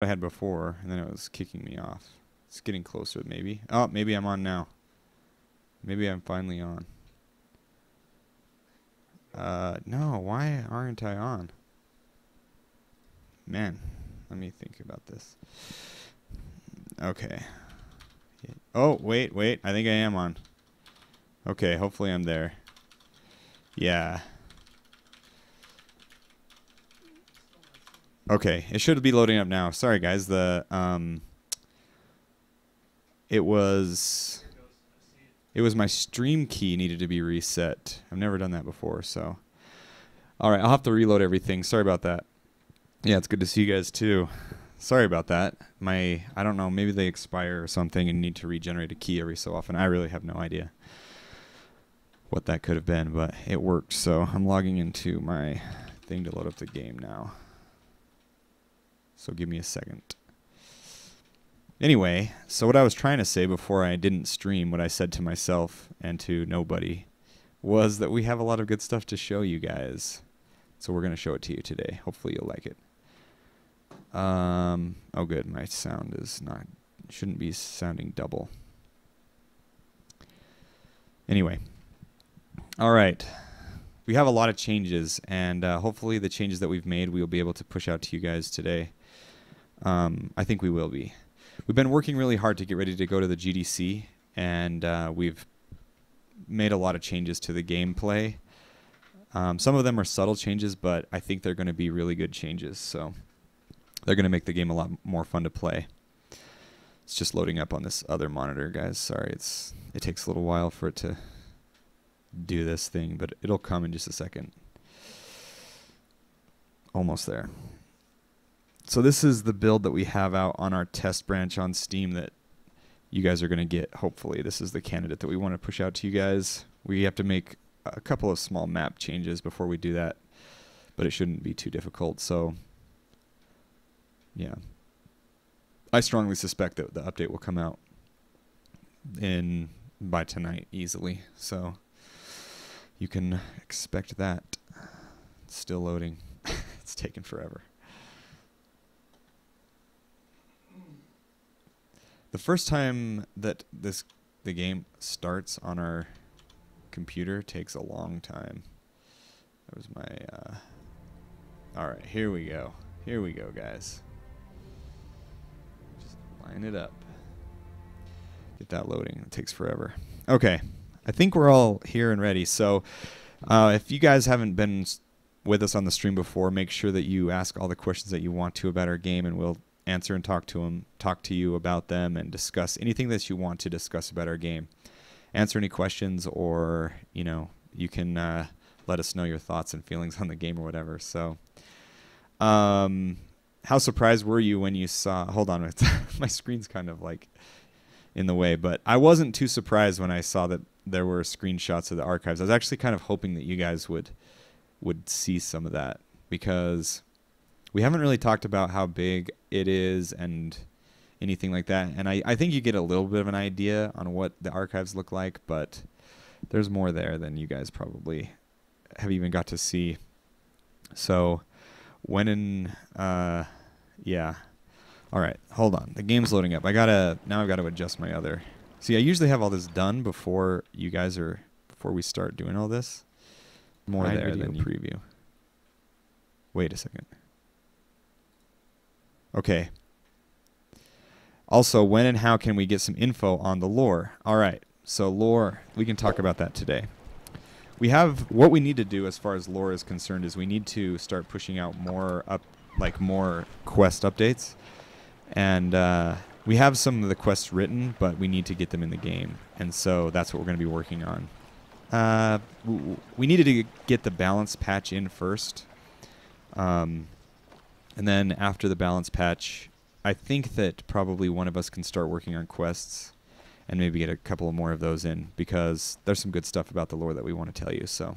I had before, and then it was kicking me off. It's getting closer, maybe. Oh, maybe I'm on now. Maybe I'm finally on. No, why aren't I on? Man, let me think about this. Okay. Oh, wait. I think I am on. Okay, hopefully I'm there. Yeah. Okay, it should be loading up now. Sorry, guys. It was my stream key needed to be reset. I've never done that before, so. All right, I'll have to reload everything. Sorry about that. Yeah, it's good to see you guys too. Sorry about that. I don't know, maybe they expire or something and need to regenerate a key every so often. I really have no idea what that could have been, but it worked. So I'm logging into my thing to load up the game now. So give me a second. Anyway, so what I was trying to say before I didn't stream, what I said to myself and to nobody, was that we have a lot of good stuff to show you guys. So we're going to show it to you today. Hopefully you'll like it. Oh good, my sound is not, shouldn't be sounding double. Anyway. All right. We have a lot of changes, and hopefully the changes that we've made we'll be able to push out to you guys today. I think we will be. We've been working really hard to get ready to go to the GDC, and we've made a lot of changes to the gameplay. Some of them are subtle changes, but I think they're going to be really good changes. So they're going to make the game a lot more fun to play. It's just loading up on this other monitor, guys. Sorry, it takes a little while for it to do this thing, but it'll come in just a second. Almost there. So this is the build that we have out on our test branch on Steam that you guys are going to get, hopefully. This is the candidate that we want to push out to you guys. We have to make a couple of small map changes before we do that, but it shouldn't be too difficult. So yeah, I strongly suspect that the update will come out by tonight easily, so you can expect that. It's still loading. It's taking forever. The first time that the game starts on our computer takes a long time. That was my all right, here we go. Here we go, guys. Just line it up. Get that loading. It takes forever. Okay. I think we're all here and ready. So if you guys haven't been with us on the stream before, make sure that you ask all the questions that you want to about our game, and we'll answer and talk to you about them, and discuss anything that you want to discuss about our game. Answer any questions, or you can let us know your thoughts and feelings on the game or whatever. So how surprised were you when you saw, hold on, my screen's kind of like in the way, but I wasn't too surprised when I saw that there were screenshots of the archives. I was actually kind of hoping that you guys would see some of that, because we haven't really talked about how big it is and anything like that. And I think you get a little bit of an idea on what the archives look like, but there's more there than you guys probably have even got to see. So yeah. All right, hold on. The game's loading up. Now I've got to adjust my other. See, I usually have all this done before we start doing all this. More there than preview. Wait a second. Okay. Also, when and how can we get some info on the lore? All right, so lore, we can talk about that today. What we need to do as far as lore is concerned is we need to start pushing out more quest updates. And we have some of the quests written, but we need to get them in the game. And so that's what we're going to be working on. We needed to get the balance patch in first. And then after the balance patch, I think that probably one of us can start working on quests and maybe get a couple more of those in, because there's some good stuff about the lore that we want to tell you. So,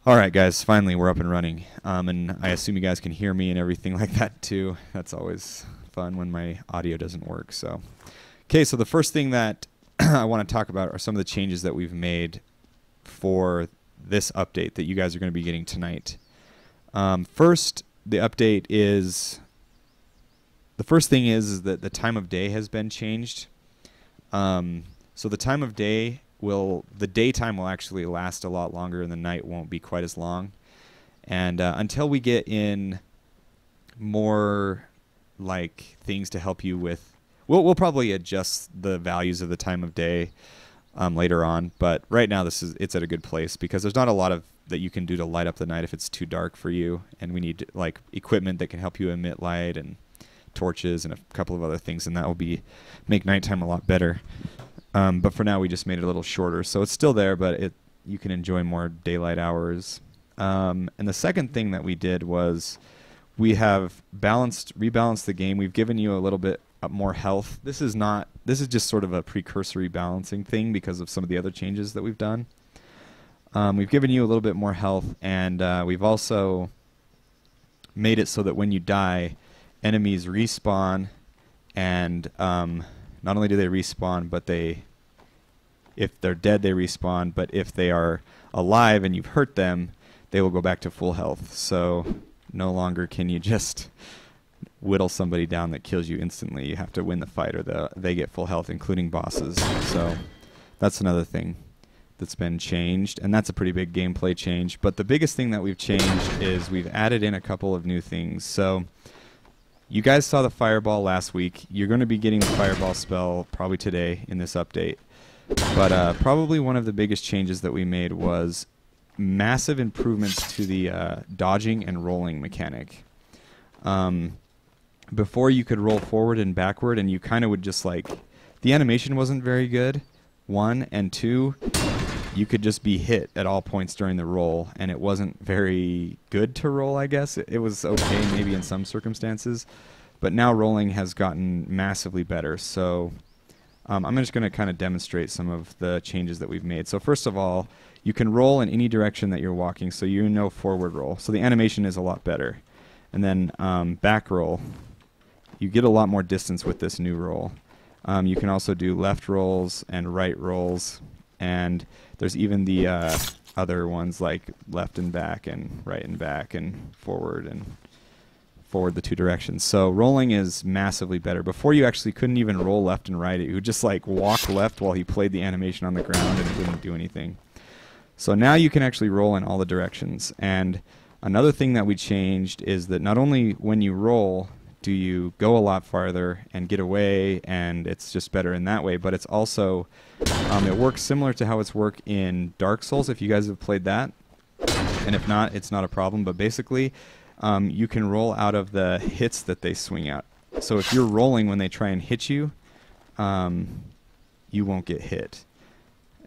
all right, guys, finally we're up and running. And I assume you guys can hear me and everything like that too. That's always fun when my audio doesn't work. So, okay, so the first thing that I want to talk about are some of the changes that we've made for this update that you guys are going to be getting tonight. First, the update is first thing is that the time of day has been changed. So the time of day the daytime will actually last a lot longer and the night won't be quite as long. And until we get in more like things to help you with, we'll probably adjust the values of the time of day later on. But right now it's at a good place because there's not a lot of that you can do to light up the night if it's too dark for you. And we need like equipment that can help you emit light and torches and a couple of other things, and that will make nighttime a lot better. But for now, we just made it a little shorter, so it's still there, but you can enjoy more daylight hours. And the second thing that we did was we have rebalanced the game. We've given you a little bit more health. This is just sort of a precursory balancing thing because of some of the other changes that we've done. We've given you a little bit more health, and we've also made it so that when you die, enemies respawn, and not only do they respawn, but if they're dead, they respawn, but if they are alive and you've hurt them, they will go back to full health. So no longer can you just whittle somebody down that kills you instantly. You have to win the fight or they get full health, including bosses. So that's another thing that's been changed, and that's a pretty big gameplay change. But the biggest thing that we've changed is we've added in a couple of new things. So you guys saw the fireball last week. You're going to be getting the fireball spell probably today in this update. But probably one of the biggest changes that we made was massive improvements to the dodging and rolling mechanic. Before you could roll forward and backward, and you kind of would just the animation wasn't very good, 1, and 2, you could just be hit at all points during the roll, and it wasn't very good to roll, I guess. It was okay maybe in some circumstances, but now rolling has gotten massively better. So I'm just going to kind of demonstrate some of the changes that we've made. So first of all, you can roll in any direction that you're walking, so forward roll. So the animation is a lot better. And then back roll, you get a lot more distance with this new roll. You can also do left rolls and right rolls, and there's even the other ones like left and back and right and back and forward the two directions. So rolling is massively better. Before you actually couldn't even roll left and right. You would just walk left while he played the animation on the ground and it wouldn't do anything. So now you can actually roll in all the directions. And another thing that we changed is that not only when you roll do you go a lot farther and get away, and it's just better in that way, but it's also it works similar to how it's worked in Dark Souls, if you guys have played that. And if not, it's not a problem. But basically, you can roll out of the hits that they swing out. So if you're rolling when they try and hit you, you won't get hit.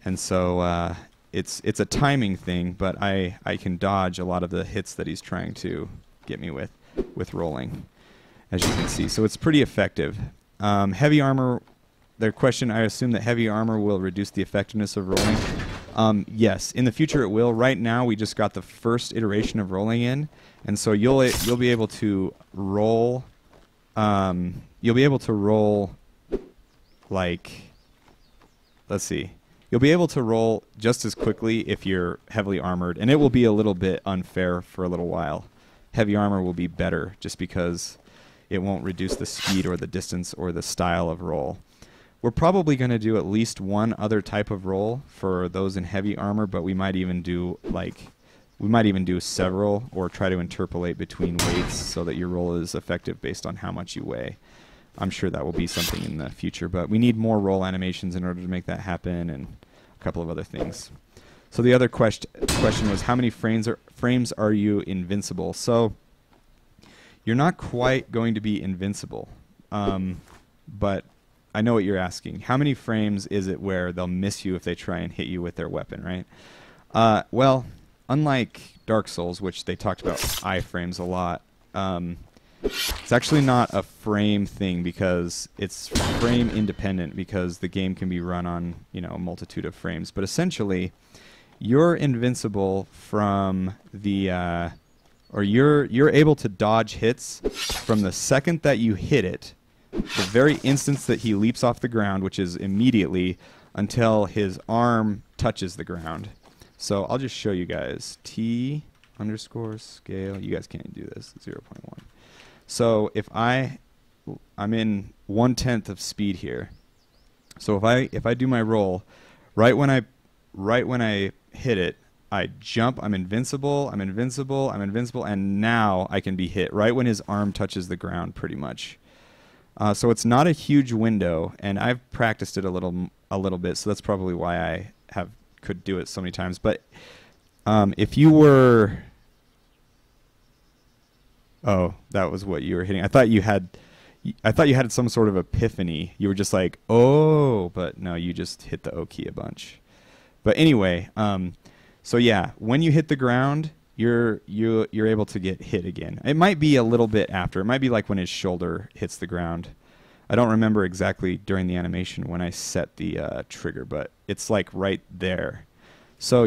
And so it's a timing thing, but I can dodge a lot of the hits that he's trying to get me with rolling, as you can see. So it's pretty effective. Heavy armor, their question, I assume that heavy armor will reduce the effectiveness of rolling. Yes, in the future it will. Right now we just got the first iteration of rolling in, and so you'll be able to roll. You'll be able to roll let's see. You'll be able to roll just as quickly if you're heavily armored, and it will be a little bit unfair for a little while. Heavy armor will be better just because it won't reduce the speed or the distance or the style of roll. We're probably going to do at least one other type of roll for those in heavy armor, but we might even do several, or try to interpolate between weights so that your roll is effective based on how much you weigh. I'm sure that will be something in the future, but we need more roll animations in order to make that happen, and a couple of other things. So the other question was, how many frames are you invincible? So you're not quite going to be invincible, but I know what you're asking. How many frames is it where they'll miss you if they try and hit you with their weapon, right? Well, unlike Dark Souls, which they talked about iframes a lot, it's actually not a frame thing because it's frame independent, because the game can be run on a multitude of frames. But essentially, you're invincible from the or you're able to dodge hits from the second that you hit it, the very instance that he leaps off the ground, which is immediately, until his arm touches the ground. So I'll just show you guys. T_scale. You guys can't do this. 0.1. So if I I'm in 1/10 of speed here. So if I do my roll, right when I hit it, I jump, I'm invincible, I'm invincible, I'm invincible, and now I can be hit right when his arm touches the ground, pretty much. So it's not a huge window, and I've practiced it a little bit, so that's probably why I could do it so many times. But if you were, oh, that was what you were hitting. I thought you had some sort of epiphany. You were just like, oh, but no, you just hit the O key a bunch. But anyway, so yeah, when you hit the ground, you're able to get hit again. It might be a little bit after. It might be like when his shoulder hits the ground. I don't remember exactly during the animation when I set the trigger, but it's like right there. So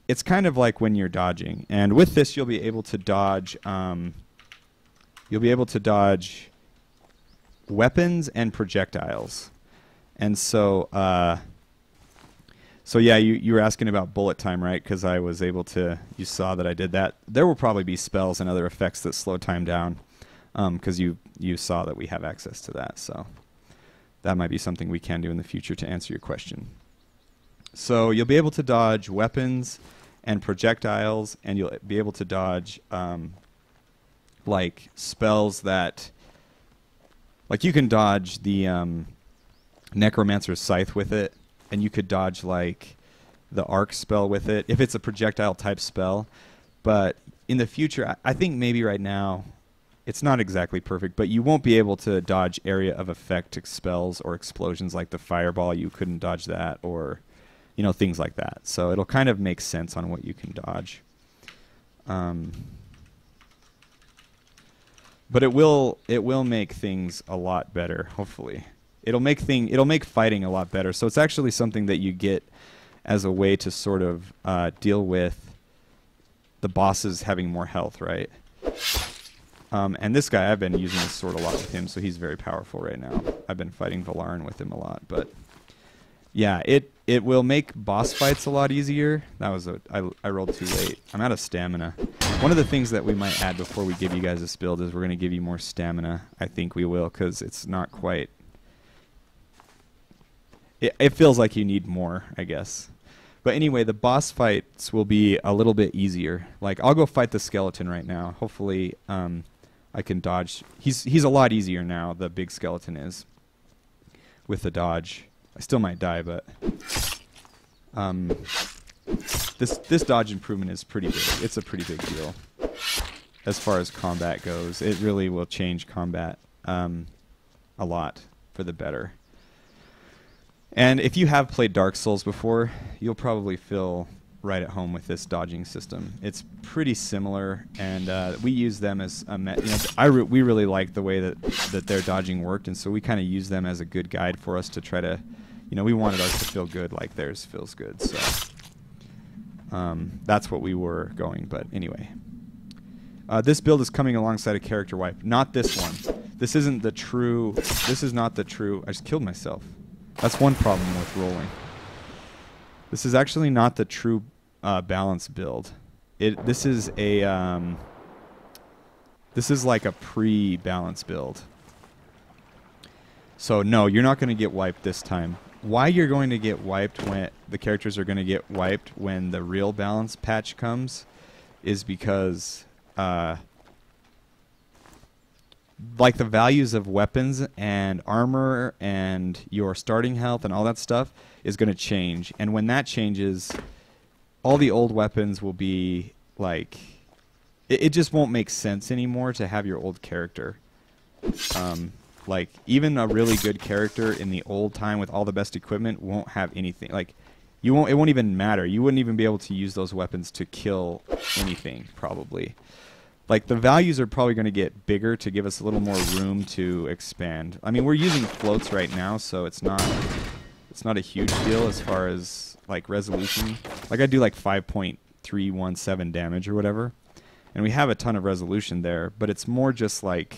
it's kind of like when you're dodging, and with this you'll be able to dodge. You'll be able to dodge weapons and projectiles, and so yeah, you were asking about bullet time, right? Because I was able to. You saw that I did that. There will probably be spells and other effects that slow time down, because you saw that we have access to that. So that might be something we can do in the future to answer your question. So you'll be able to dodge weapons and projectiles, and you'll be able to dodge like spells that, like you can dodge the Necromancer's Scythe with it, and you could dodge like the arc spell with it if it's a projectile type spell. But in the future, I think maybe right now it's not exactly perfect, but you won't be able to dodge area of effect spells or explosions like the fireball. You couldn't dodge that, or things like that. So it'll kind of make sense on what you can dodge. But it will make things a lot better, hopefully. It'll make fighting a lot better. So it's actually something that you get as a way to sort of deal with the bosses having more health, right? And this guy, I've been using this sword a lot with him, so he's very powerful right now. I've been fighting Valarin with him a lot, but yeah, it will make boss fights a lot easier. I rolled too late. I'm out of stamina. One of the things that we might add before we give you guys this build is we're going to give you more stamina. I think we will, because it's not quite... It feels like you need more, I guess. But anyway, the boss fights will be a little bit easier. Like, I'll go fight the skeleton right now. Hopefully, I can dodge. He's a lot easier now, the big skeleton is, with the dodge. I still might die, but this dodge improvement is pretty big. It's a pretty big deal as far as combat goes. It really will change combat a lot for the better. And if you have played Dark Souls before, you'll probably feel right at home with this dodging system. It's pretty similar, and we use them as a we really liked the way that their dodging worked, and so we kind of use them as a good guide for us to try to, we wanted ours to feel good like theirs feels good. So that's what we were going. But anyway, this build is coming alongside a character wipe, not this one. This isn't the true. This is not the true. I just killed myself. That's one problem with rolling. This is actually not the true balance build. This is like a pre-balance build. So no, you're not going to get wiped this time. Why you're going to get wiped when the characters are going to get wiped when the real balance patch comes is because like the values of weapons and armor and your starting health and all that stuff is going to change. And when that changes, all the old weapons will be like... It just won't make sense anymore to have your old character. Like, even a really good character in the old time with all the best equipment won't have anything. Like, it won't even matter. You wouldn't even be able to use those weapons to kill anything, probably. Like, the values are probably going to get bigger to give us a little more room to expand. I mean, we're using floats right now, so it's not a huge deal as far as, like, resolution. Like, I do, like, 5.317 damage or whatever. And we have a ton of resolution there, but it's more just, like,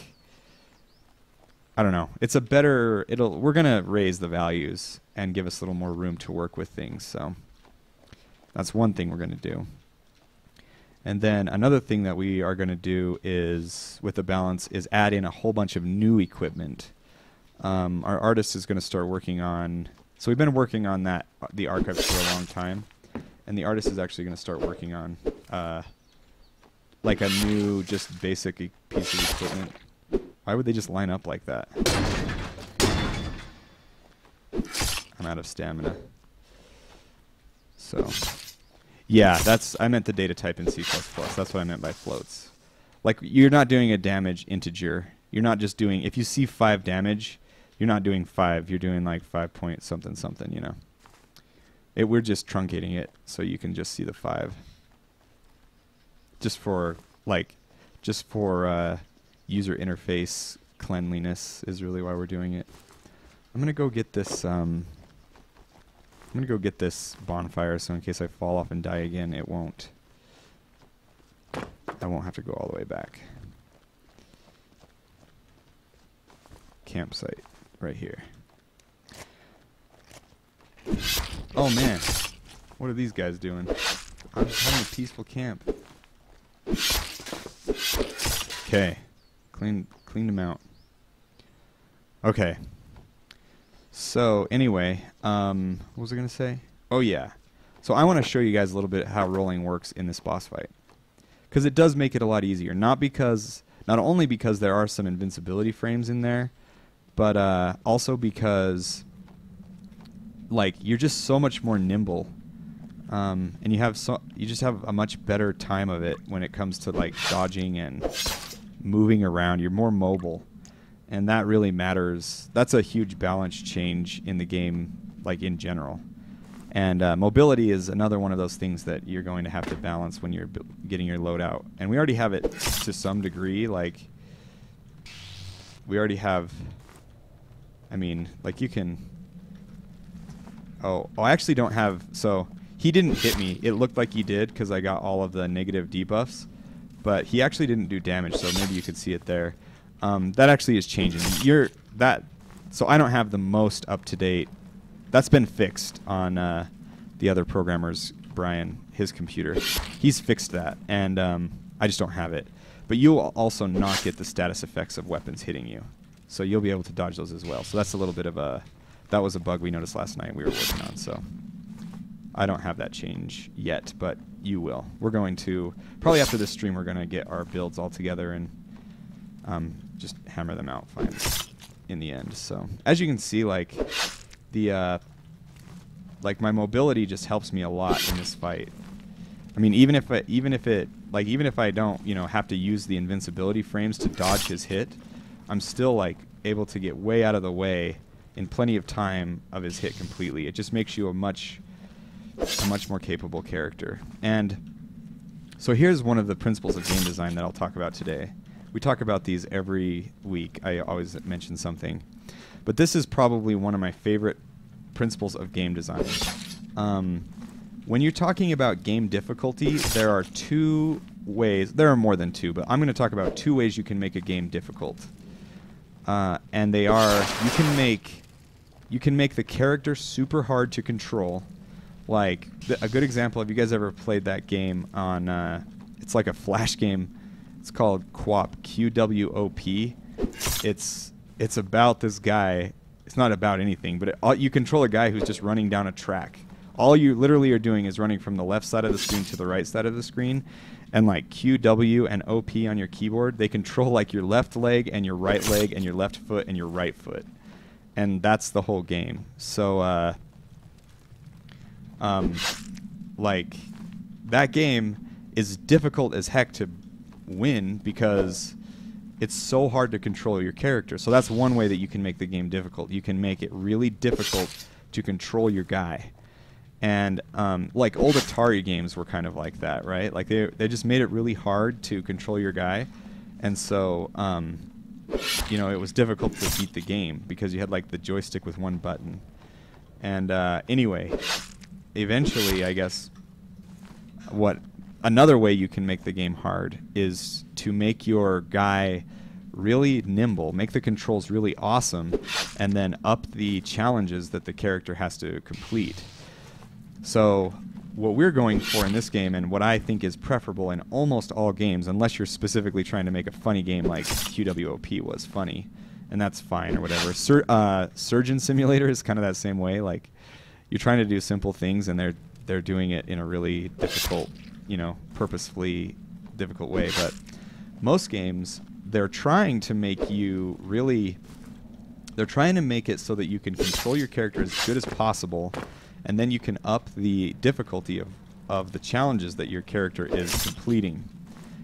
I don't know. It's a better... We're going to raise the values and give us a little more room to work with things, so that's one thing we're going to do. And then another thing that we are going to do is, with the balance, is add in a whole bunch of new equipment. Our artist is going to start working on... So we've been working on the archives for a long time. And the artist is actually going to start working on like a new, just basic piece of equipment. Why would they just line up like that? I'm out of stamina. So... Yeah, I meant the data type in C++. That's what I meant by floats. Like, you're not doing a damage integer. You're not just doing, if you see 5 damage, you're not doing 5. You're doing like 5 point something something, you know. We're just truncating it so you can just see the 5. Just for user interface cleanliness is really why we're doing it. I'm going to go get this... I'm going to go get this bonfire, so in case I fall off and die again, I won't have to go all the way back. Campsite, right here. Oh man, what are these guys doing? I'm having a peaceful camp. Okay, cleaned them out. Okay. So anyway, what was I going to say? Oh yeah. So I want to show you guys a little bit how rolling works in this boss fight. Because it does make it a lot easier. Not only because there are some invincibility frames in there, but also because like you're just so much more nimble. And you just have a much better time of it when it comes to like dodging and moving around. You're more mobile. And that really matters. That's a huge balance change in the game, like in general. And mobility is another one of those things that you're going to have to balance when you're getting your loadout. And we already have it to some degree. Like, we already have... I mean, like you can... Oh, I actually don't have... So, he didn't hit me. It looked like he did because I got all of the negative debuffs. But he actually didn't do damage, so maybe you could see it there. That actually is changing. So I don't have the most up-to-date. That's been fixed on the other programmer's, Brian, his computer. He's fixed that, and I just don't have it. But you'll also not get the status effects of weapons hitting you. So you'll be able to dodge those as well. So that's a little bit of a... That was a bug we noticed last night we were working on, so... I don't have that change yet, but you will. We're going to... Probably after this stream, we're going to get our builds all together and... just hammer them out fine in the end. So as you can see, like my mobility just helps me a lot in this fight. I mean, even if I don't, you know, have to use the invincibility frames to dodge his hit, I'm still like able to get way out of the way in plenty of time of his hit completely. It just makes you a much more capable character. And so here's one of the principles of game design that I'll talk about today. We talk about these every week. I always mention something. But this is probably one of my favorite principles of game design. When you're talking about game difficulty, there are 2 ways. There are more than 2, but I'm going to talk about 2 ways you can make a game difficult. And they are, you can make the character super hard to control. Like, a good example, have you guys ever played that game on, it's like a Flash game. It's called QWOP, Q-W-O-P. It's about this guy. It's not about anything, but you control a guy who's just running down a track. All you literally are doing is running from the left side of the screen to the right side of the screen. And like Q, W, and O-P on your keyboard, they control like your left leg and your right leg and your left foot and your right foot. And that's the whole game. So, like, that game is difficult as heck to win because it's so hard to control your character. So that's one way that you can make the game difficult. You can make it really difficult to control your guy. And like old Atari games were kind of like that, right? Like they just made it really hard to control your guy. And so you know, it was difficult to beat the game because you had like the joystick with one button. And anyway, eventually, I guess another way you can make the game hard is to make your guy really nimble, make the controls really awesome, and then up the challenges that the character has to complete. So what we're going for in this game, and what I think is preferable in almost all games, unless you're specifically trying to make a funny game like QWOP was funny, and that's fine or whatever. Surgeon Simulator is kind of that same way. Like, you're trying to do simple things, and they're doing it in a really difficult, purposefully difficult way. But most games, they're trying to make you really... They're trying to make it so that you can control your character as good as possible, and then you can up the difficulty of the challenges that your character is completing.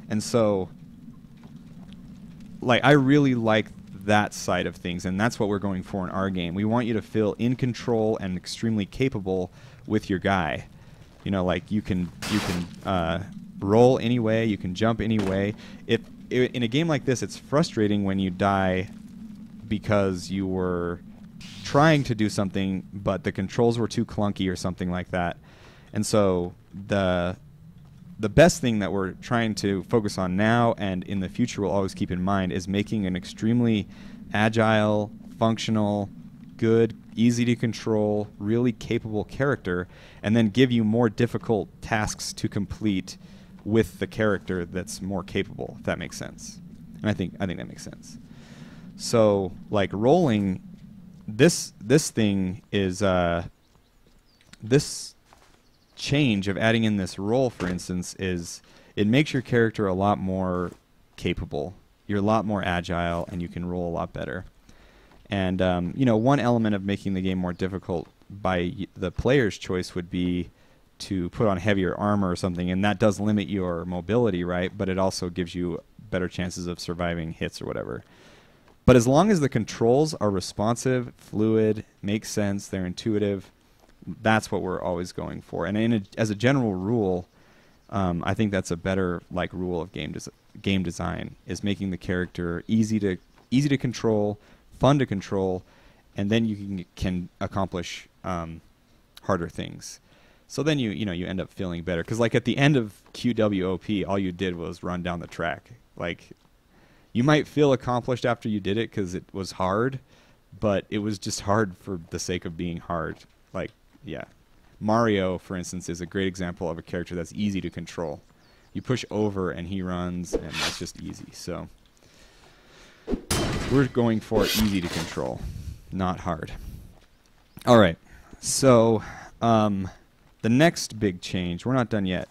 And so, like, I really like that side of things, and that's what we're going for in our game. We want you to feel in control and extremely capable with your guy. Like, you can roll any way, you can jump any way. In a game like this, it's frustrating when you die because you were trying to do something, but the controls were too clunky or something like that. And so the best thing that we're trying to focus on now and in the future we'll always keep in mind is making an extremely agile, functional, good, easy to control, really capable character, and then give you more difficult tasks to complete with the character that's more capable, if that makes sense. And I think that makes sense. So, like, rolling, this thing is, this change of adding in this roll, for instance, it makes your character a lot more capable. You're a lot more agile, and you can roll a lot better. And, one element of making the game more difficult by the player's choice would be to put on heavier armor or something, and that does limit your mobility, right? But it also gives you better chances of surviving hits or whatever. But as long as the controls are responsive, fluid, make sense, they're intuitive, that's what we're always going for. And as a general rule, I think that's a better rule of game design, is making the character easy to control, fun to control, and then you can accomplish harder things. So then you end up feeling better, because like at the end of QWOP, all you did was run down the track. Like, you might feel accomplished after you did it because it was hard, but it was just hard for the sake of being hard. Like, yeah. Mario, for instance, is a great example of a character that's easy to control. You push over and he runs, and it's just easy. So we're going for easy to control, not hard. All right. So the next big change, we're not done yet.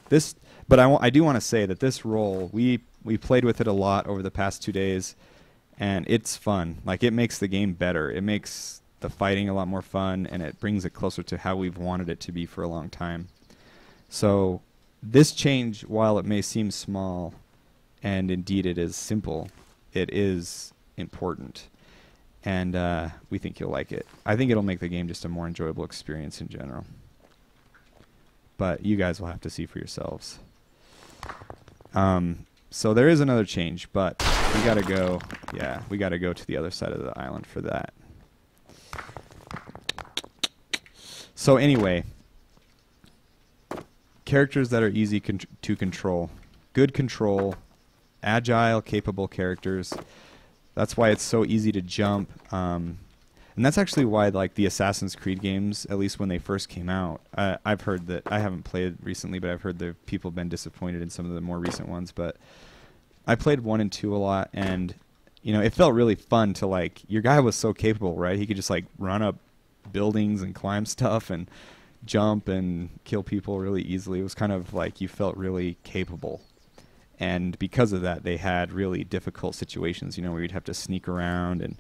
But I do want to say that this roll, we played with it a lot over the past 2 days, and it's fun. Like, it makes the game better. It makes the fighting a lot more fun, and it brings it closer to how we've wanted it to be for a long time. So this change, while it may seem small, and indeed it is simple, it is important. And we think you'll like it. I think it'll make the game just a more enjoyable experience in general. But you guys will have to see for yourselves. So there is another change, but we gotta go. Yeah, we gotta go to the other side of the island for that. So anyway, characters that are easy to control, good control, agile, capable characters. That's why it's so easy to jump. And that's actually why, like, the Assassin's Creed games, at least when they first came out, I've heard that, I haven't played recently, but I've heard that people have been disappointed in some of the more recent ones. But I played 1 and 2 a lot, and, it felt really fun to, like, your guy was so capable, right? He could just, like, run up buildings and climb stuff and jump and kill people really easily. It was kind of like you felt really capable. And because of that, they had really difficult situations, where you'd have to sneak around and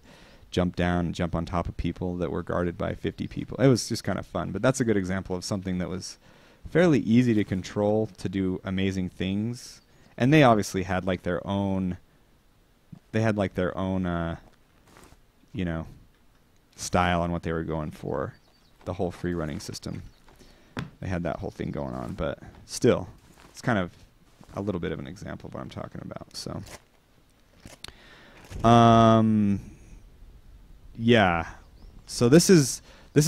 jump down and jump on top of people that were guarded by 50 people. It was just kind of fun. But that's a good example of something that was fairly easy to control, to do amazing things. And they obviously had like their own style on what they were going for. The whole free running system. They had that whole thing going on, but still, it's kind of a little bit of an example of what I'm talking about. So yeah. So this is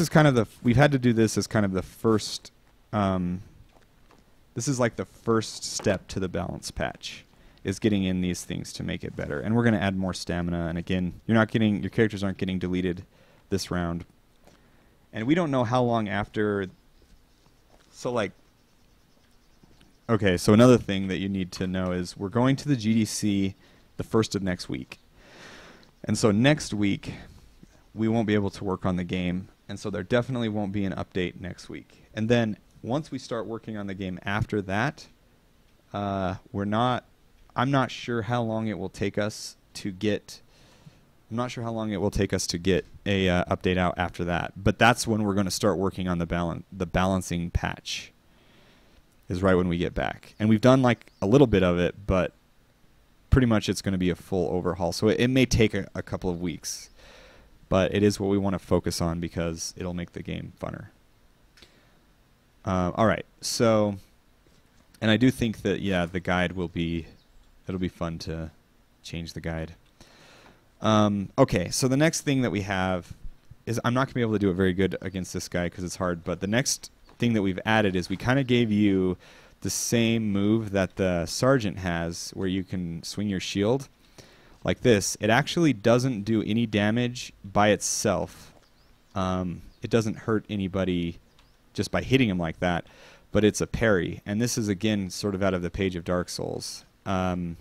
kind of we've had to do this as kind of the first this is like the first step to the balance patch, is getting in these things to make it better. And we're going to add more stamina, and again, your characters aren't getting deleted this round. And we don't know how long after, so like Okay, so another thing that you need to know is we're going to the GDC the first of next week. And so next week, we won't be able to work on the game. And so there definitely won't be an update next week. And then once we start working on the game after that, I'm not sure how long it will take us to get a update out after that. But that's when we're going to start working on the balancing patch. Is right when we get back. And we've done like a little bit of it, but pretty much it's going to be a full overhaul. So it may take a couple of weeks, but it is what we want to focus on because it'll make the game funner. All right, so, and I do think that, yeah, the guide it'll be fun to change the guide. Okay, so the next thing that we have is, I'm not going to be able to do it very good against this guy because it's hard, but the next thing that we've added is we kind of gave you the same move that the sergeant has where you can swing your shield like this. It actually doesn't do any damage by itself. It doesn't hurt anybody just by hitting him like that, but it's a parry. And this is, again, sort of out of the page of Dark Souls. Once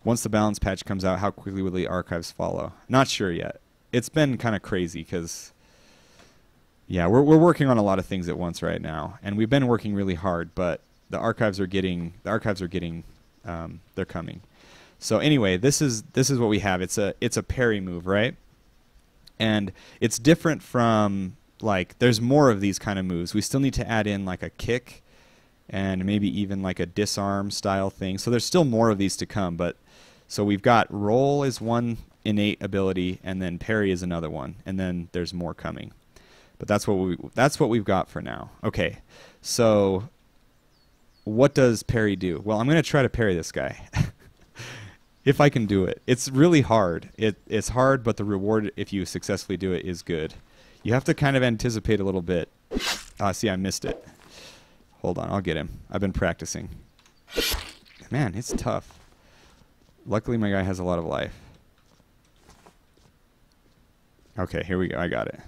the balance patch comes out, how quickly will the archives follow? Not sure yet. It's been kind of crazy because, yeah, we're working on a lot of things at once right now, and we've been working really hard. But the archives are getting they're coming. So anyway, this is what we have. It's a parry move, right? And it's different from, like, there's more of these kind of moves. We still need to add in like a kick and maybe even like a disarm style thing. So there's still more of these to come. But so we've got roll is one innate ability, and then parry is another one, and then there's more coming. But that's what we've got for now. Okay, so what does parry do? Well, I'm going to try to parry this guy. If I can do it. It's really hard. It's hard, but the reward if you successfully do it is good. You have to kind of anticipate a little bit. See, I missed it. Hold on, I'll get him. I've been practicing. Man, it's tough. Luckily, my guy has a lot of life. Okay, here we go. I got it.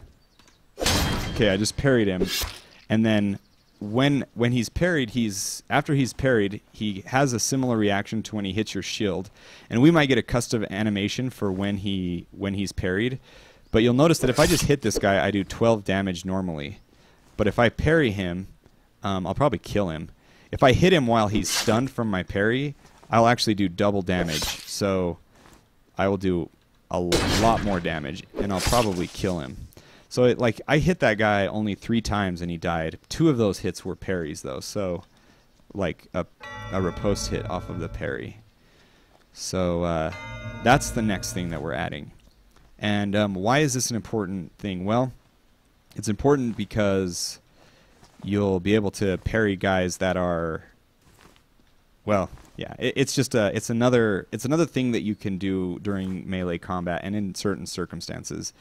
Okay, I just parried him, and then when he's parried, after he's parried, he has a similar reaction to when he hits your shield, and we might get a custom animation for when he's parried. But you'll notice that if I just hit this guy, I do 12 damage normally. But if I parry him, I'll probably kill him. If I hit him while he's stunned from my parry, I'll actually do double damage. So I will do a lot more damage, and I'll probably kill him. So I hit that guy only 3 times and he died. 2 of those hits were parries though, so like a riposte hit off of the parry. So that's the next thing that we're adding. And why is this an important thing? Well, it's important because you'll be able to parry guys that are, well, yeah, it's another thing that you can do during melee combat and in certain circumstances.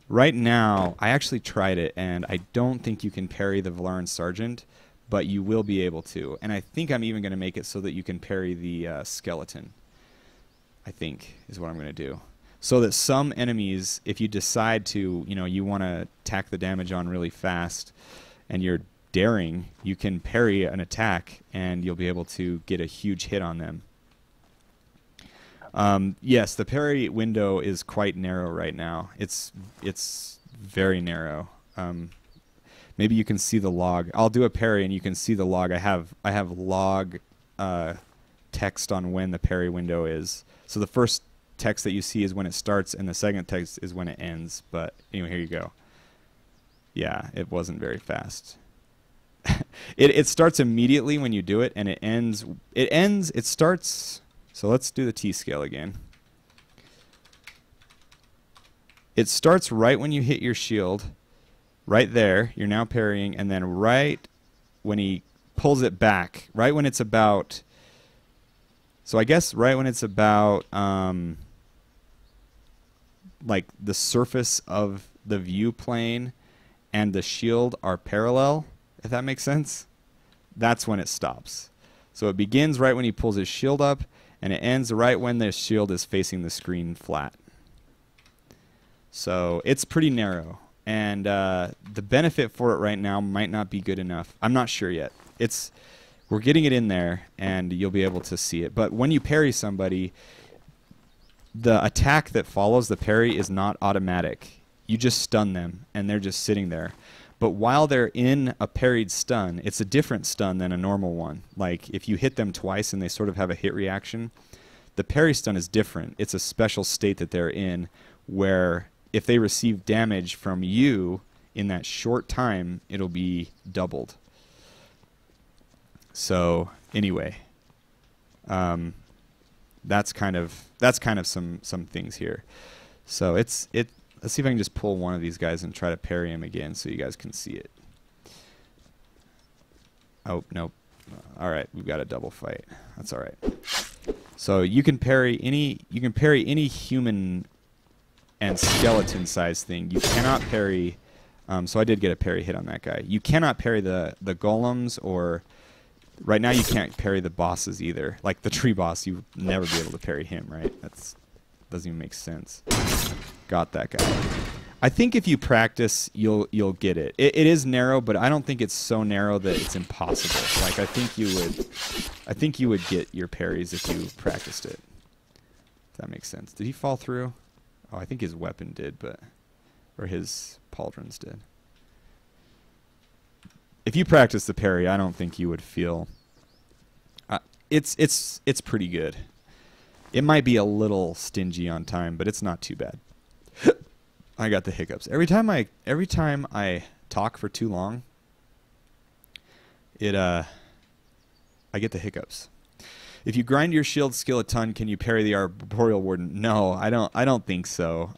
Right now, I actually tried it, and I don't think you can parry the Valaran Sergeant, but you will be able to. And I think I'm even going to make it so that you can parry the skeleton, I think, is what I'm going to do. So that some enemies, if you decide to, you want to tack the damage on really fast, and you're daring, you can parry an attack, and you'll be able to get a huge hit on them. Yes, the parry window is quite narrow right now. It's very narrow. Maybe you can see the log. I'll do a parry and you can see the log. I have log text on when the parry window is. So the first text that you see is when it starts, and the second text is when it ends. But anyway, here you go. Yeah, it wasn't very fast. It starts immediately when you do it, and it starts. So let's do the T-scale again. It starts right when you hit your shield. Right there, you're now parrying, and then right when he pulls it back, right when it's about, so I guess right when it's about, like the surface of the view plane and the shield are parallel, if that makes sense, that's when it stops. So it begins right when he pulls his shield up, and it ends right when the shield is facing the screen flat. So it's pretty narrow. And the benefit for it right now might not be good enough. I'm not sure yet. we're getting it in there, and you'll be able to see it. But when you parry somebody, the attack that follows the parry is not automatic. You just stun them, and they're just sitting there. But while they're in a parried stun, it's a different stun than a normal one. Like, if you hit them twice and they sort of have a hit reaction, the parry stun is different. It's a special state that they're in where if they receive damage from you in that short time, it'll be doubled. So, anyway, that's kind of some things here. So let's see if I can just pull one of these guys and try to parry him again so you guys can see it. Oh, nope. All right, we've got a double fight. That's all right. So you can parry any human and skeleton sized thing. You cannot parry so I did get a parry hit on that guy. You cannot parry the golems, or right now you can't parry the bosses either. Like the tree boss, you would never be able to parry him, right? That's doesn't even make sense. Got that guy. I think if you practice, you'll get it. It is narrow, but I don't think it's so narrow that it's impossible. Like I think you would get your parries if you practiced it. If that makes sense. Did he fall through? Oh, I think his weapon did, or his pauldrons did. If you practice the parry, I don't think you would feel. It's pretty good. It might be a little stingy on time, but it's not too bad. I got the hiccups. Every time I talk for too long, I get the hiccups. If you grind your shield skill a ton, can you parry the arboreal warden? No, I don't think so.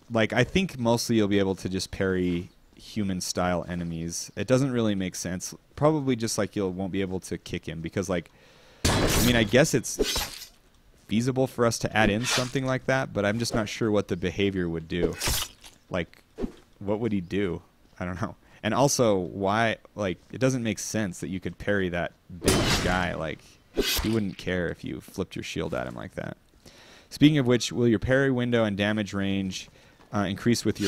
Like I think mostly you'll be able to just parry human style enemies. It doesn't really make sense. Probably just like you won't be able to kick him because like I mean I guess it's feasible for us to add in something like that, but I'm just not sure what the behavior would do. Like, what would he do? I don't know. And also, why, like, it doesn't make sense that you could parry that big guy. Like, he wouldn't care if you flipped your shield at him like that. Speaking of which, will your parry window and damage range increase with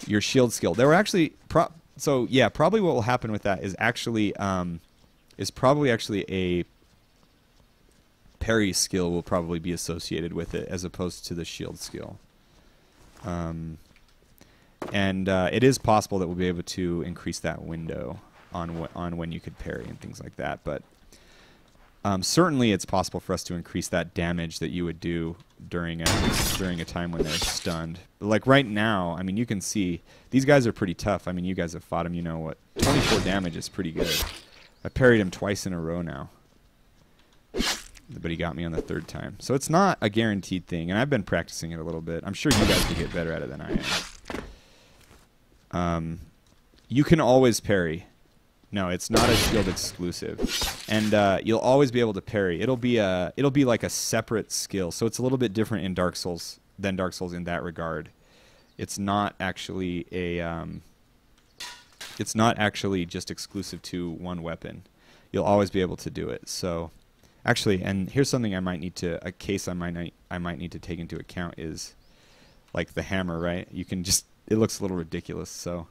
your shield skill? There were actually, so yeah, probably what will happen with that is actually, probably a parry skill will probably be associated with it as opposed to the shield skill. And it is possible that we'll be able to increase that window on when you could parry and things like that. But certainly it's possible for us to increase that damage that you would do during a time when they're stunned. Like right now, I mean, you can see these guys are pretty tough. I mean, you guys have fought them. You know what? 24 damage is pretty good. I parried him twice in a row now. But he got me on the third time. So it's not a guaranteed thing, and I've been practicing it a little bit. I'm sure you guys can get better at it than I am. You can always parry. No, it's not a shield exclusive. And you'll always be able to parry. It'll be like a separate skill. So it's a little bit different in Dark Souls than Dark Souls in that regard. It's not actually just exclusive to one weapon. You'll always be able to do it. So actually, and here's something I might need to take into account is like the hammer, right? You can just, it looks a little ridiculous. So,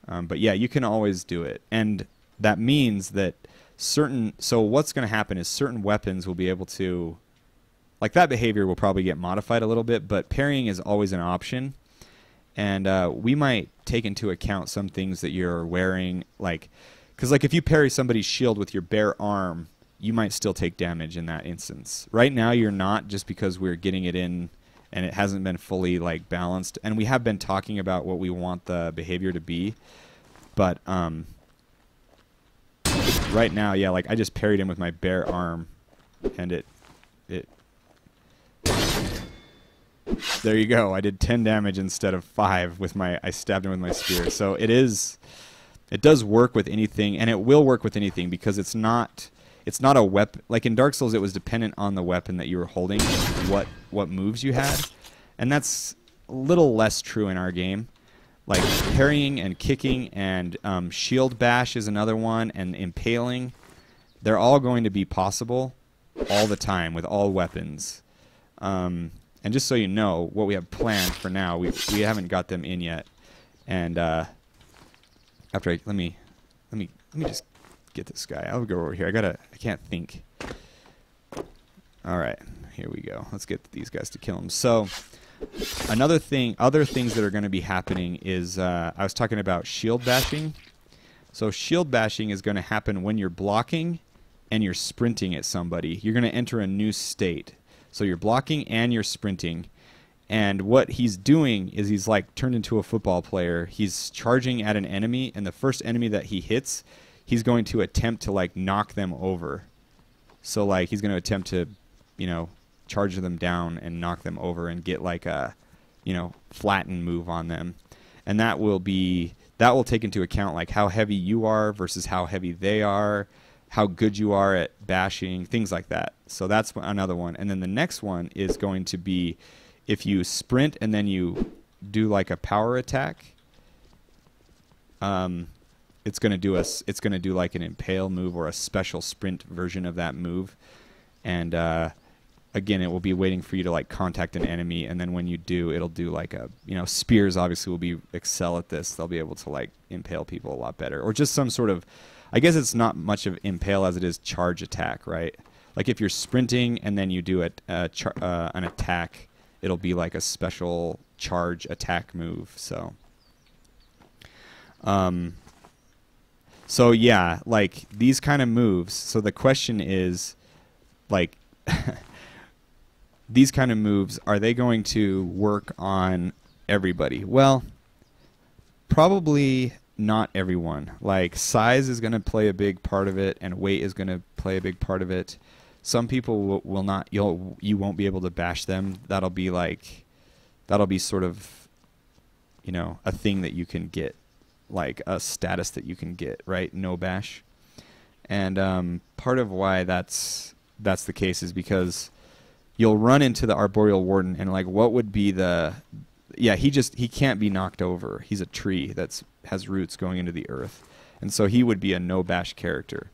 but yeah, you can always do it. And that means that so what's going to happen is certain weapons will be able to, like that behavior will probably get modified a little bit, but parrying is always an option. And we might take into account some things that you're wearing, like, because like if you parry somebody's shield with your bare arm, you might still take damage in that instance. Right now you're not, just because we're getting it in and it hasn't been fully like balanced. And we have been talking about what we want the behavior to be. But right now, yeah, like I just parried him with my bare arm and it there you go. I did 10 damage instead of 5 with I stabbed him with my spear. So it does work with anything, and it will work with anything because it's not a weapon. Like in Dark Souls, it was dependent on the weapon that you were holding, what moves you had. And that's a little less true in our game. Like parrying and kicking and shield bash is another one, and impaling. They're all going to be possible all the time with all weapons. And just so you know, what we have planned for now, we haven't got them in yet. And let me let me just get this guy. I'll go over here. I can't think. All right, here we go. Let's get these guys to kill him. So other things that are going to be happening is I was talking about shield bashing. So shield bashing is going to happen when you're blocking and you're sprinting at somebody. You're going to enter a new state. So you're blocking and you're sprinting. And what he's doing is he's like turned into a football player. He's charging at an enemy, and the first enemy that he hits, he's going to attempt to like knock them over. So like he's going to attempt to, charge them down and knock them over and get like a, flatten move on them. And that will take into account like how heavy you are versus how heavy they are, how good you are at bashing, things like that. So that's another one. And then the next one is going to be if you sprint and then you do like a power attack, it's going to do like an impale move or a special sprint version of that move. And again, it will be waiting for you to like contact an enemy, and then when you do, it'll do like a, spears obviously will excel at this. They'll be able to like impale people a lot better, or just some sort of, I guess it's not much of impale as it is charge attack, right? Like if you're sprinting and then you do an attack, it'll be like a special charge attack move. So yeah, like these kind of moves. So the question is, like, these kind of moves, are they going to work on everybody? Well, probably not everyone. Like size is going to play a big part of it, and weight is going to play a big part of it. Some people will not. You won't be able to bash them. That'll be sort of, a thing that you can get, like a status that you can get, right? No bash. And part of why that's the case is because you'll run into the Arboreal Warden, and like what would be he can't be knocked over. He's a tree that has roots going into the earth, and so he would be a no bash character.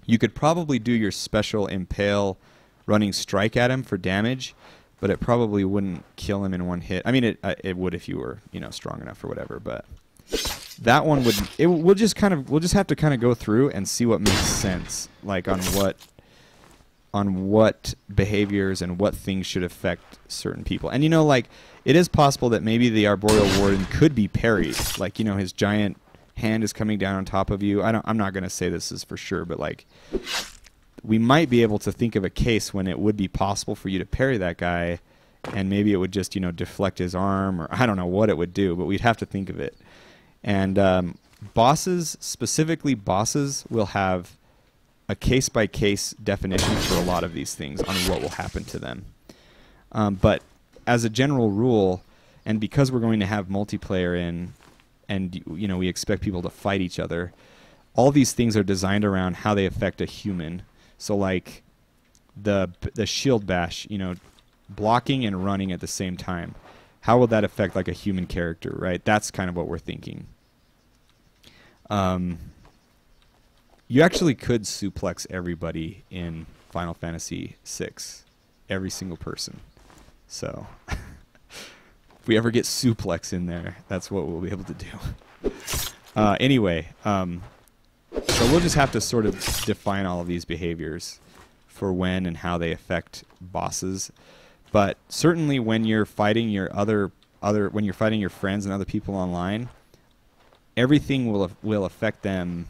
You could probably do your special impale running strike at him for damage, but it probably wouldn't kill him in one hit. I mean, it would if you were, strong enough or whatever, but that one we'll just have to kind of go through and see what makes sense, like on what behaviors and what things should affect certain people. And like it is possible that maybe the Arboreal Warden could be parried, like his giant hand is coming down on top of you. I'm not going to say this is for sure, but like we might be able to think of a case when it would be possible for you to parry that guy, and maybe it would just deflect his arm, or I don't know what it would do, but we'd have to think of it. And specifically bosses will have a case-by-case definition for a lot of these things on what will happen to them. But as a general rule, and because we're going to have multiplayer in, and we expect people to fight each other, all these things are designed around how they affect a human. So like the shield bash, blocking and running at the same time, how will that affect like a human character, right? That's kind of what we're thinking. You actually could suplex everybody in Final Fantasy VI, every single person. So if we ever get suplex in there, that's what we'll be able to do. Anyway, so we'll just have to sort of define all of these behaviors for when and how they affect bosses. But certainly when you're fighting your when you're fighting your friends and other people online, everything will affect them,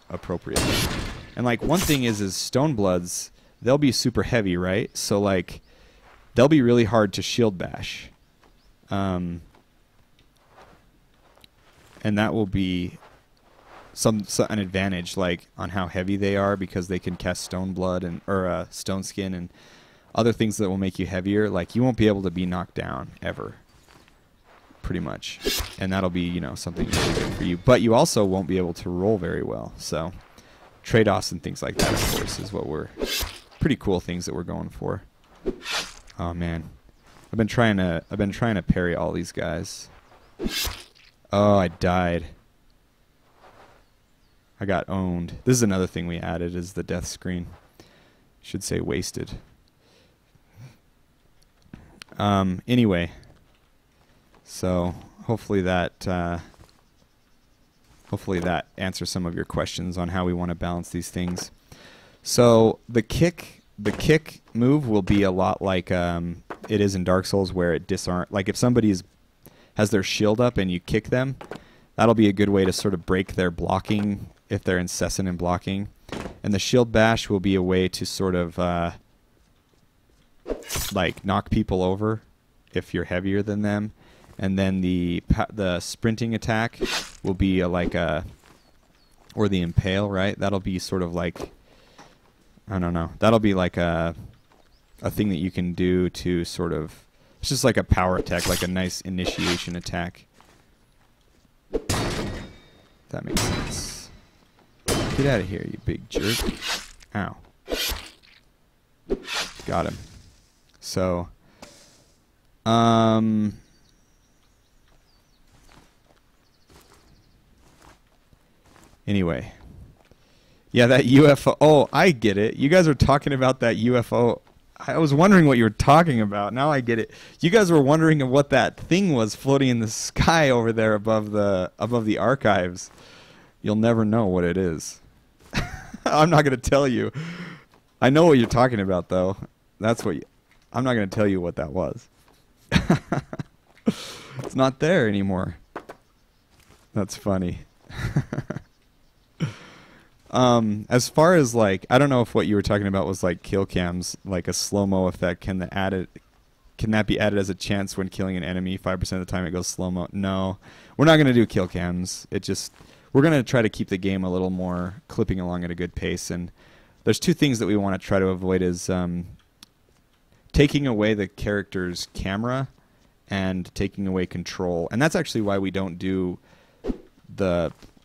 appropriately. And like one thing is Stonebloods, they'll be super heavy, right? So like they'll be really hard to shield bash. And that will be an advantage, like on how heavy they are, because they can cast Stoneblood or Stone Skin and other things that will make you heavier. Like you won't be able to be knocked down ever, pretty much, and that'll be something really good for you. But you also won't be able to roll very well. So trade-offs and things like that, of course, is what we're pretty cool things that we're going for. Oh man, I've been trying to parry all these guys. Oh, I died. I got owned. This is another thing we added, is the death screen. Should say wasted. Anyway, so hopefully that hopefully that answers some of your questions on how we want to balance these things. So the kick move will be a lot like it is in Dark Souls, where it like if somebody has their shield up and you kick them, that'll be a good way to sort of break their blocking if they're incessant in blocking. And the shield bash will be a way to sort of like knock people over if you're heavier than them. And then the sprinting attack will be or the impale, right? That'll be sort of like, I don't know. That'll be like a thing that you can do to sort of, it's just like a power attack, like a nice initiation attack. That makes sense. Get out of here, you big jerk. Ow. Got him. So, anyway. Yeah, that UFO. Oh, I get it. You guys are talking about that UFO. I was wondering what you were talking about. Now I get it. You guys were wondering what that thing was floating in the sky over there above the archives. You'll never know what it is. I'm not going to tell you. I know what you're talking about, though. I'm not going to tell you what that was. It's not there anymore. That's funny. As far as like, I don't know if what you were talking about was like kill cams, like a slow-mo effect. Can that be added as a chance when killing an enemy? 5% of the time it goes slow-mo. No, we're not going to do kill cams. We're going to try to keep the game a little more clipping along at a good pace. And there's two things that we want to try to avoid is taking away the character's camera and taking away control. And that's actually why we don't do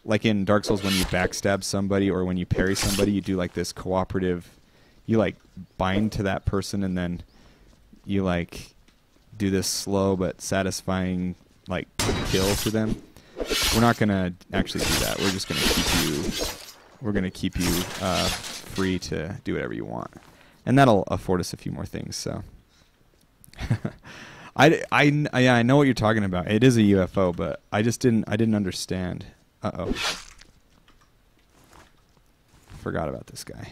like in Dark Souls, when you backstab somebody or when you parry somebody, you do like this cooperative, you like bind to that person and then you like do this slow but satisfying like kill to them. We're not going to actually do that. We're just going to keep you free to do whatever you want. And that'll afford us a few more things, so. I know what you're talking about. It is a UFO, but I didn't understand. Uh-oh. Forgot about this guy.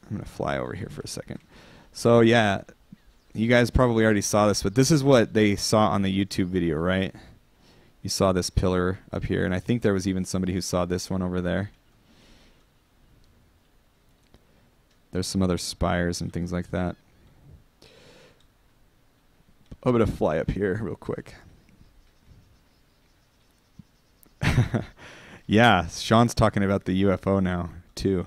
I'm going to fly over here for a second. So, yeah, you guys probably already saw this, but this is what they saw on the YouTube video, right? You saw this pillar up here, and I think there was even somebody who saw this one over there. There's some other spires and things like that. I'm going to fly up here real quick. Yeah, Sean's talking about the UFO now, too.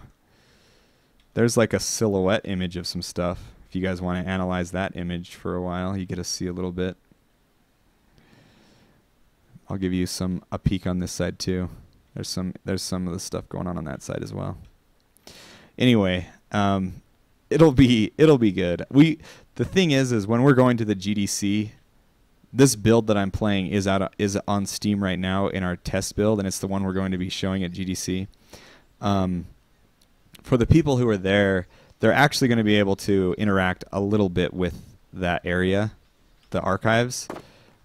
There's like a silhouette image of some stuff. If you guys want to analyze that image for a while, you get to see a little bit. I'll give you a peek on this side, too. There's some of the stuff going on that side as well. Anyway, it'll be good. The thing is when we're going to the GDC, this build that I'm playing is on Steam right now in our test build, and it's the one we're going to be showing at GDC. For the people who are there, they're actually going to be able to interact a little bit with that area, the archives.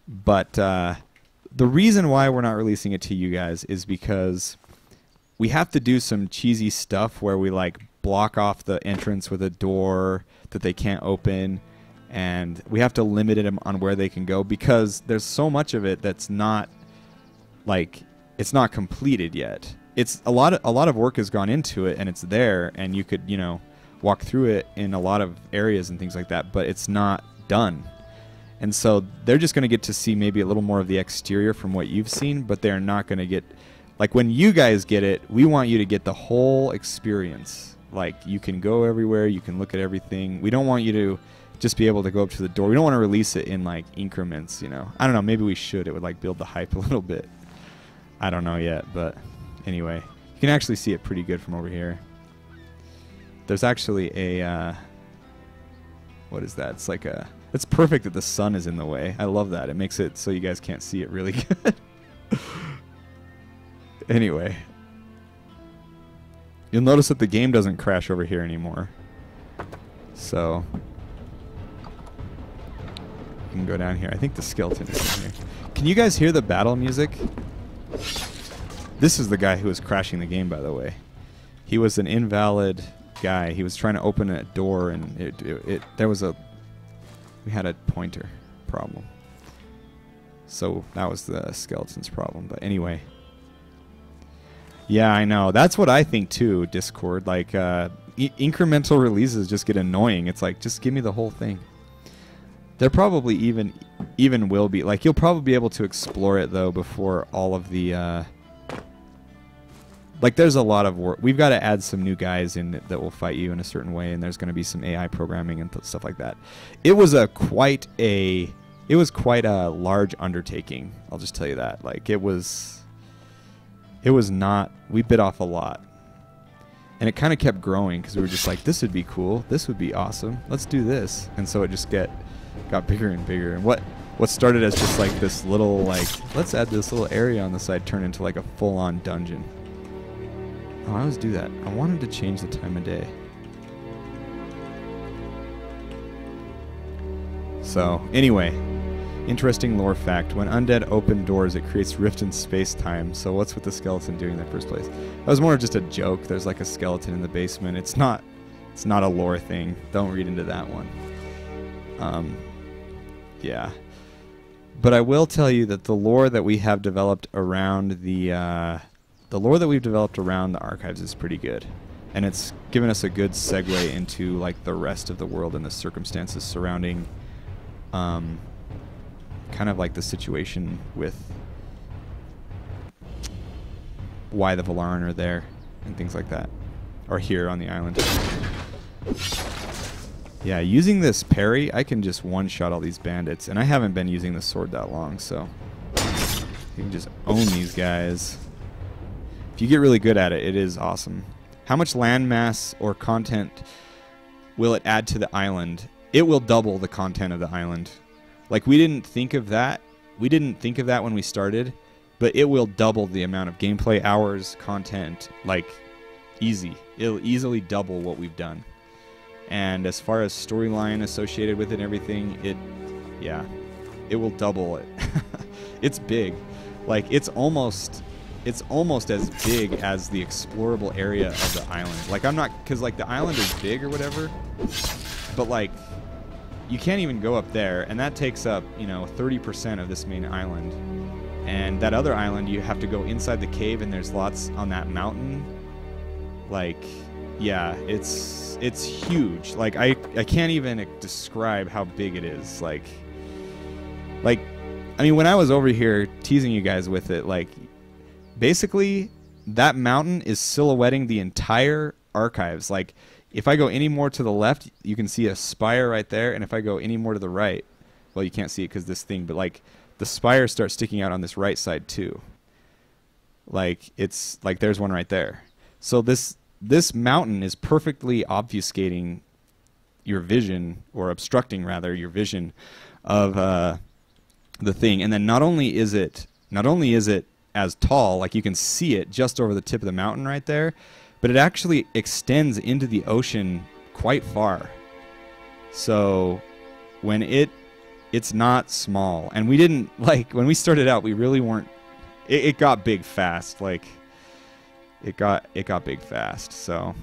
But the reason why we're not releasing it to you guys is because we have to do some cheesy stuff where we like block off the entrance with a door that they can't open. And we have to limit them on where they can go because there's so much of it that's not like it's not completed yet. It's a lot of work has gone into it, and it's there, and you could walk through it in a lot of areas and things like that, but it's not done. And so they're just going to get to see maybe a little more of the exterior from what you've seen, but they're not going to get like when you guys get it. We want you to get the whole experience. Like you can go everywhere, you can look at everything. We don't want you to just be able to go up to the door. We don't want to release it in like increments, I don't know, maybe we should. It would like build the hype a little bit. I don't know yet, but anyway, you can actually see it pretty good from over here. There's actually a what is that? It's perfect that the sun is in the way. I love that. It makes it so you guys can't see it really good. Anyway, you'll notice that the game doesn't crash over here anymore. So you can go down here. I think the skeleton is in here. Can you guys hear the battle music? This is the guy who was crashing the game, by the way. He was an invalid guy. He was trying to open a door, and we had a pointer problem. So that was the skeleton's problem. But anyway. Yeah, I know. That's what I think too, Discord. Like, incremental releases just get annoying. It's like, just give me the whole thing. There probably even will be. Like, you'll probably be able to explore it, though, before all of the... like, there's a lot of work. We've got to add some new guys in that will fight you in a certain way, and there's going to be some AI programming and stuff like that. It was quite a large undertaking. I'll just tell you that. Like, it was not... We bit off a lot. And it kind of kept growing because we were just like, this would be cool. This would be awesome. Let's do this. And so it just got bigger and bigger. And what started as just like this little, like, let's add this little area on the side, turned into like a full-on dungeon. Oh, I always do that. I wanted to change the time of day. So, anyway, interesting lore fact. When undead open doors, it creates rift in space-time. So what's with the skeleton doing in the first place? That was more just a joke. There's like a skeleton in the basement. It's not a lore thing. Don't read into that one. Yeah. But I will tell you that the lore that we have developed around the archives is pretty good. And it's given us a good segue into like the rest of the world and the circumstances surrounding kind of like the situation with why the Valaran are there and things like that. Or here on the island. Yeah, using this parry, I can just one-shot all these bandits. And I haven't been using the sword that long, so you can just own these guys. If you get really good at it, it is awesome. How much land mass or content will it add to the island? It will double the content of the island. Like, we didn't think of that. We didn't think of that when we started, but it will double the amount of gameplay hours, content, like, easy. It'll easily double what we've done. And as far as storyline associated with it and everything, it will double it. It's big. Like, it's almost as big as the explorable area of the island. Like, I'm not, because, like, the island is big or whatever, but, like, you can't even go up there, and that takes up, 30% of this main island. And that other island, you have to go inside the cave, and there's lots on that mountain. Like, yeah, it's huge. Like, I can't even describe how big it is. Like, I mean, when I was over here teasing you guys with it, like, basically, that mountain is silhouetting the entire archives. Like, if I go any more to the left, you can see a spire right there, and if I go any more to the right, well, you can't see it because this thing, but, like, the spires start sticking out on this right side, too. Like, it's, like, there's one right there. So this mountain is perfectly obfuscating your vision, or obstructing, rather, your vision of the thing. And then not only is it as tall, like you can see it just over the tip of the mountain right there, but it actually extends into the ocean quite far. So when it's not small. And we didn't, like, when we started out, we really weren't, it got big fast. Like, it got big fast. So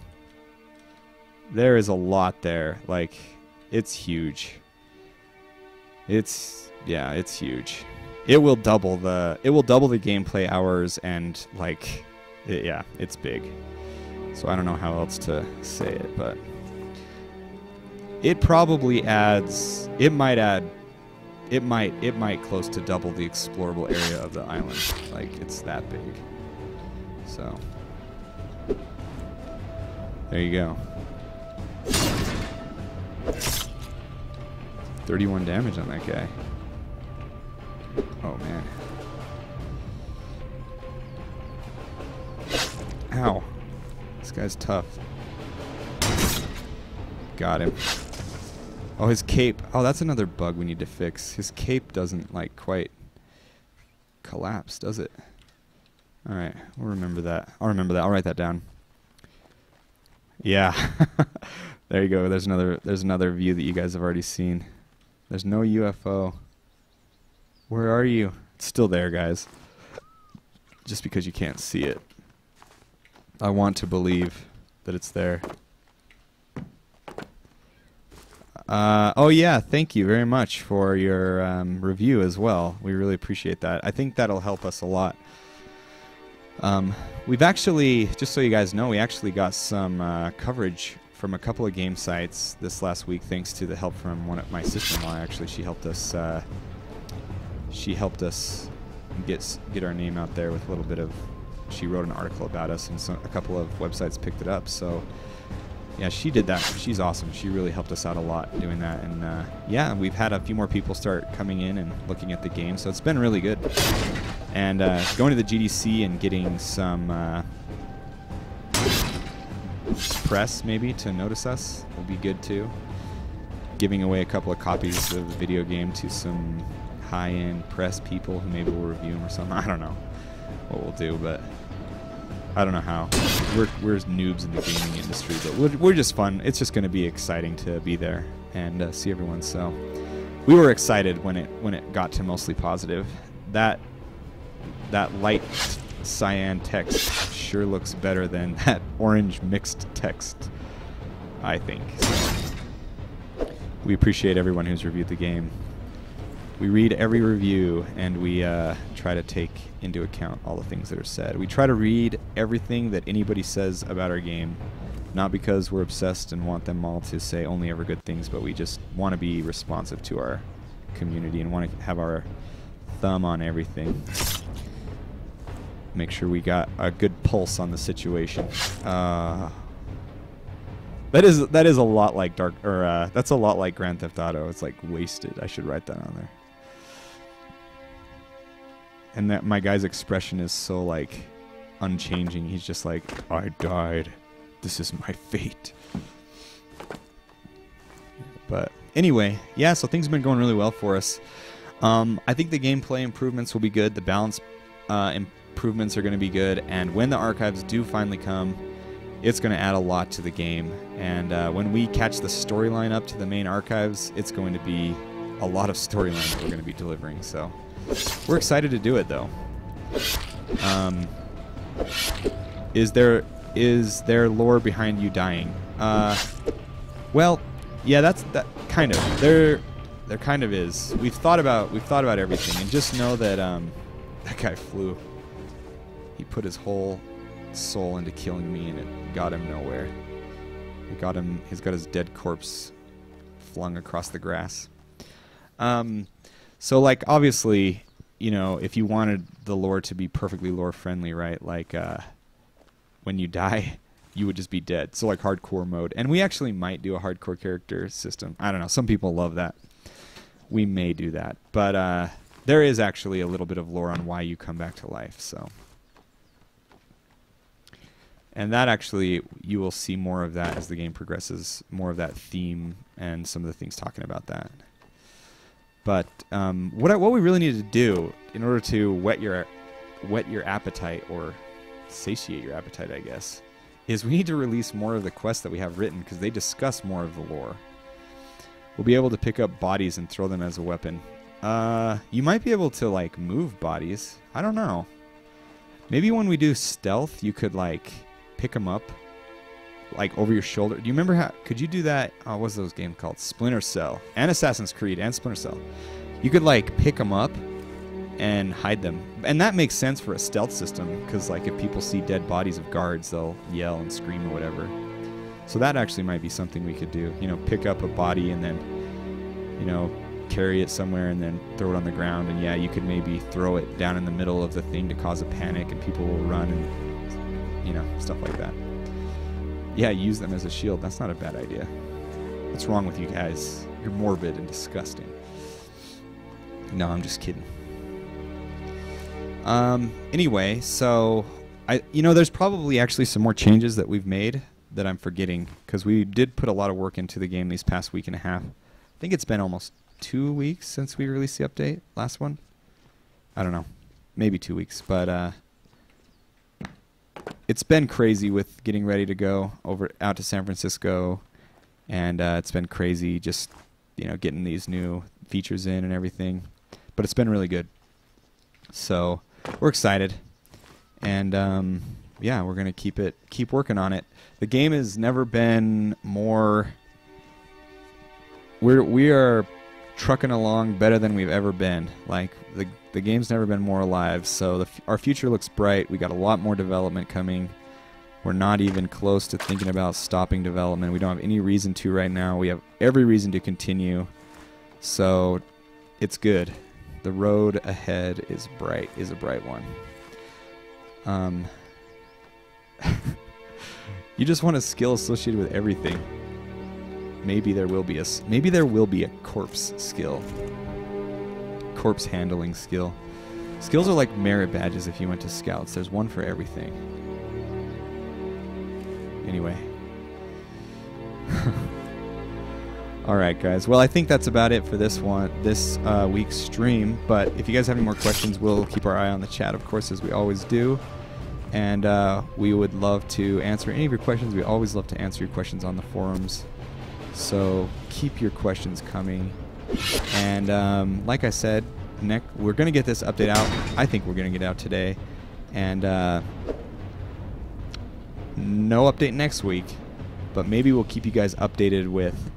there is a lot there. Like, it's huge. It's huge. It will double the gameplay hours, and, like, it's big. So I don't know how else to say it, but it probably adds, it might close to double the explorable area of the island. Like, it's that big. So there you go. 31 damage on that guy. Oh, man. Ow. This guy's tough. Got him. Oh, his cape. Oh, that's another bug we need to fix. His cape doesn't, like, quite collapse, does it? Alright, we'll remember that. I'll remember that. I'll write that down. Yeah. There you go. There's another view that you guys have already seen. There's no UFO. Where are you? It's still there, guys. just because you can't see it. I want to believe that it's there. Oh yeah, thank you very much for your review as well. We really appreciate that. I think that'll help us a lot. We've actually, just so you guys know, we actually got some coverage from a couple of game sites this last week, thanks to the help from one of my sister-in-law. Actually, she helped us. Get our name out there with a little bit of. She wrote an article about us, and a couple of websites picked it up. So, yeah, she did that. She's awesome. She really helped us out a lot doing that. And yeah, we've had a few more people start coming in and looking at the game, so it's been really good. And going to the GDC and getting some press maybe to notice us will be good too. Giving away a couple of copies of the video game to some high-end press people who maybe will review them or something. I don't know what we'll do, but I don't know how. We're noobs in the gaming industry, but we're just fun. It's just going to be exciting to be there and see everyone. So we were excited when it got to mostly positive. That light cyan text sure looks better than that orange mixed text, I think. So we appreciate everyone who's reviewed the game. We read every review, and we try to take into account all the things that are said. We try to read everything that anybody says about our game, not because we're obsessed and want them all to say only ever good things, but we just want to be responsive to our community and want to have our thumb on everything. Make sure we got a good pulse on the situation. That is a lot like that's a lot like Grand Theft Auto. It's like wasted. I should write that on there. And that my guy's expression is so like unchanging. He's just like, I died. This is my fate. But anyway, yeah, so things have been going really well for us. I think the gameplay improvements will be good. The balance improvements are going to be good. And when the archives do finally come, it's going to add a lot to the game. And when we catch the storyline up to the main archives, it's going to be a lot of storyline that we're going to be delivering. So we're excited to do it, though. Is there lore behind you dying? Well, yeah, that kind of. There kind of is. We've thought about everything, and just know that that guy flew. He put his whole soul into killing me, and it got him nowhere. It got him. He's got his dead corpse flung across the grass. So, like, obviously, you know, if you wanted the lore to be perfectly lore friendly, right? Like, when you die, you would just be dead. So, like, hardcore mode. And we actually might do a hardcore character system. I don't know. Some people love that. We may do that. But there is actually a little bit of lore on why you come back to life. So, and that actually, you will see more of that as the game progresses. More of that theme and some of the things talking about that. But what we really need to do in order to whet your appetite, or satiate your appetite, I guess, is we need to release more of the quests that we have written, because they discuss more of the lore. We'll be able to pick up bodies and throw them as a weapon. You might be able to, like, move bodies. I don't know. Maybe when we do stealth, you could, like, pick them up, like, over your shoulder. Do you remember how? Could you do that? Oh, what's those games called? Splinter Cell and Assassin's Creed and Splinter Cell. You could, like, pick them up and hide them, and that makes sense for a stealth system, because, like, if people see dead bodies of guards, they'll yell and scream or whatever. So that actually might be something we could do. You know, pick up a body and then, you know, carry it somewhere and then throw it on the ground. And yeah, you could maybe throw it down in the middle of the thing to cause a panic, and people will run and, you know, stuff like that. Yeah, use them as a shield. That's not a bad idea. What's wrong with you guys? You're morbid and disgusting. No, I'm just kidding. Anyway, so you know, there's probably actually some more changes that we've made that I'm forgetting, because we did put a lot of work into the game these past week and a half. I think it's been almost 2 weeks since we released the update, last one. I don't know, maybe 2 weeks, but it's been crazy with getting ready to go out to San Francisco, and it's been crazy just, you know, getting these new features in and everything. But it's been really good. So we're excited. And yeah, we're gonna keep working on it. The game has never been more. We are trucking along better than we've ever been. Like the game's never been more alive. So our future looks bright. We got a lot more development coming. We're not even close to thinking about stopping development. We don't have any reason to right now. We have every reason to continue. So it's good. The road ahead is bright. Is a bright one. You just want a skill associated with everything. Maybe there will be a corpse skill. Corpse handling skill. Skills are like merit badges if you went to scouts. There's one for everything. Anyway. All right, guys. Well, I think that's about it for this week's stream. But if you guys have any more questions, we'll keep our eye on the chat, of course, as we always do. And we would love to answer any of your questions. We always love to answer your questions on the forums. So keep your questions coming. And like I said, we're going to get this update out. I think we're going to get out today. And no update next week, but maybe we'll keep you guys updated with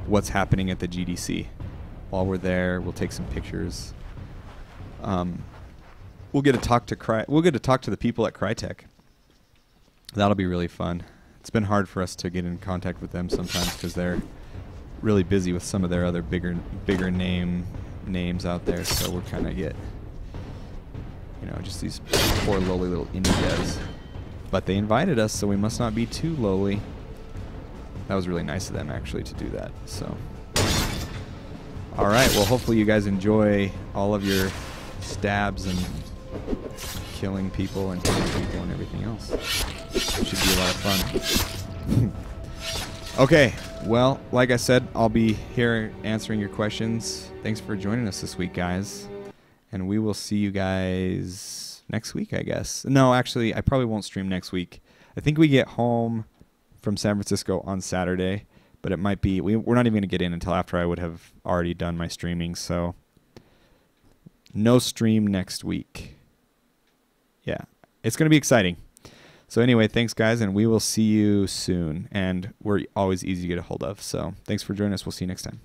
what's happening at the GDC. While we're there, we'll take some pictures. We'll get to talk to the people at Crytek. That'll be really fun. It's been hard for us to get in contact with them sometimes because they're really busy with some of their other bigger names out there. So we're kind of just these poor lowly little indie devs. But they invited us, so we must not be too lowly. That was really nice of them, actually, to do that. So, all right. Well, hopefully you guys enjoy all of your stabs and killing people and hitting people and everything else. It should be a lot of fun. Okay. Well, like I said, I'll be here answering your questions. Thanks for joining us this week, guys. And we will see you guys next week, I guess. No, actually, I probably won't stream next week. I think we get home from San Francisco on Saturday, but it might be, we're not even going to get in until after I would have already done my streaming, so no stream next week. Yeah, it's going to be exciting. So anyway, thanks, guys, and we will see you soon. And we're always easy to get a hold of, so thanks for joining us. We'll see you next time.